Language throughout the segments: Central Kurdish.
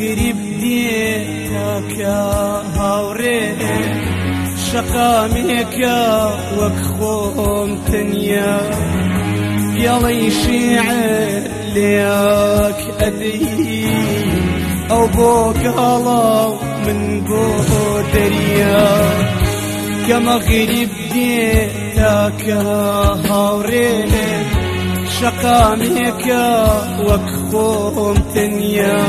غريب ديتك هاوري شقامك وكخوم تنيا يلي شيعر ليك أدي أو بوك الله من بو دريا كما غريب ديتك هاوري شقامك وكخوم تنيا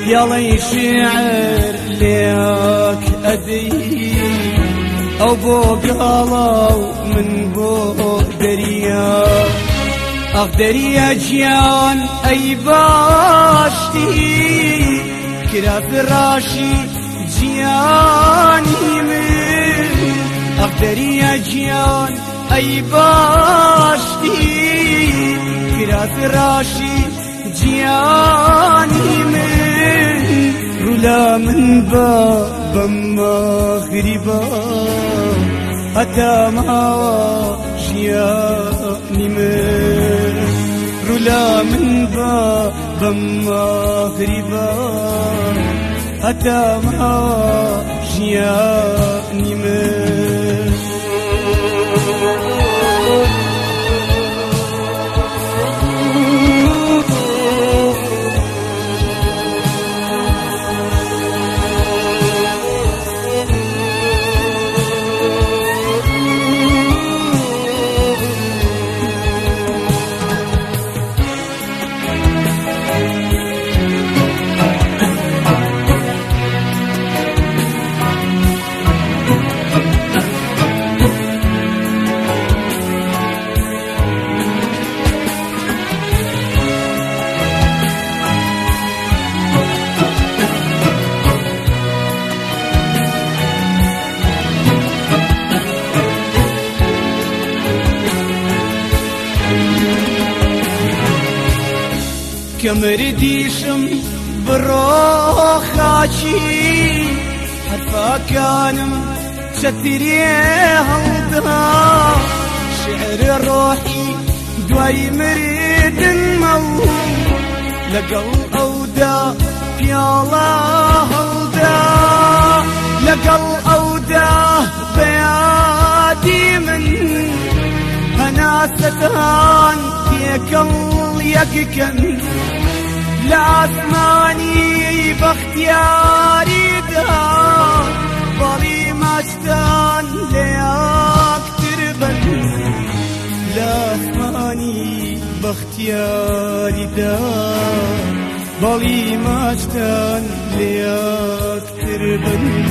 يلي شعر ليك أدي أو بوك الله من بو دريا أقدري أجيان أي باشتي كرا فراشي جياني من أقدري أجيان أي باشتي كرا فراشي جياني من رولا من باب مغربا أتى ما جياني من رولا من باب مغربا أتى ما جياني من كمرديشم بروخاكي حرفا كانم شتريها وضها شعر روحي دواي مريد المو لقل أودا يا الله أودا لقل أودا بيادي من هناستان يكل يككن لا أسماني باختياري دار بالي ماشتان لياك تربن لا أسماني باختياري دار بالي ماشتان لياك تربن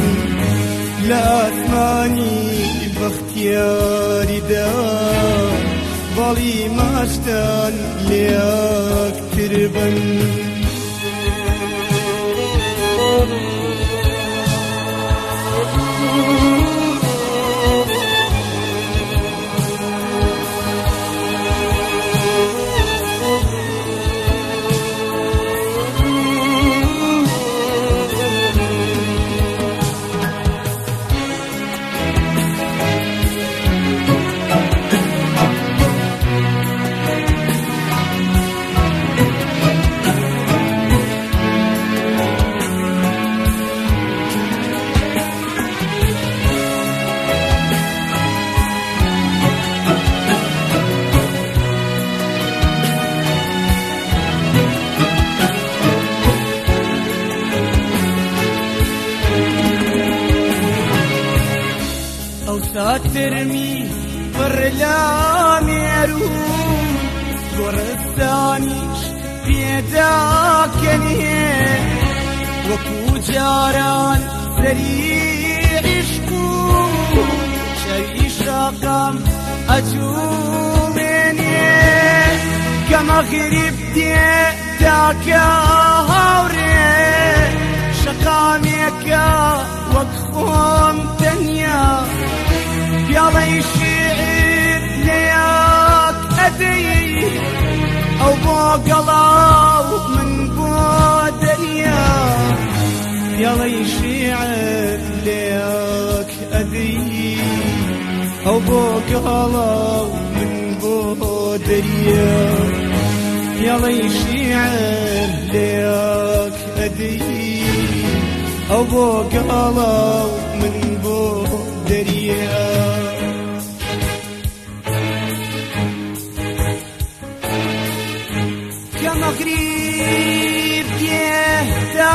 لا أسماني باختياري دار بالي ماشتان لياك تربن ترمي برلا ميرو قرصانيش بيداك نيه وكو جاران سريع عشقو شي شاقم أجومني كما غريب ديتاك هاوري شقاميك وكخوم تنيا يلا يشعر لياك أدي أو بوقلاو من بودنيا يلا يشعر لياك أدي أو بوقلاو من بودنيا يلا يشعر لياك أدي أو بو قالوا من بو دريا يا مغرب يهتاكاري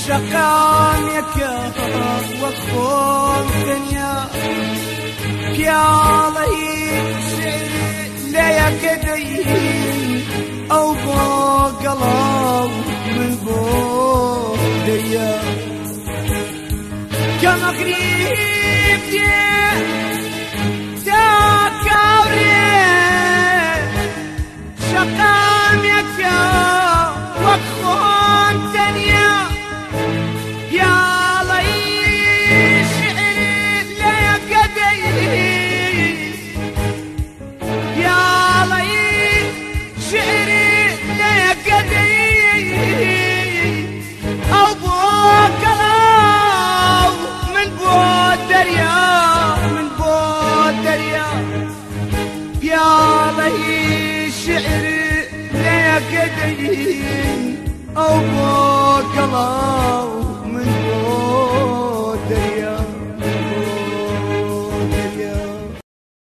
شقامك وخون دنيا بيالي لا يكدي أو بوغلاو من بوديا كما قريب تاكاوري شقامك وخون دنيا شعر لا قديم أو بوكلاو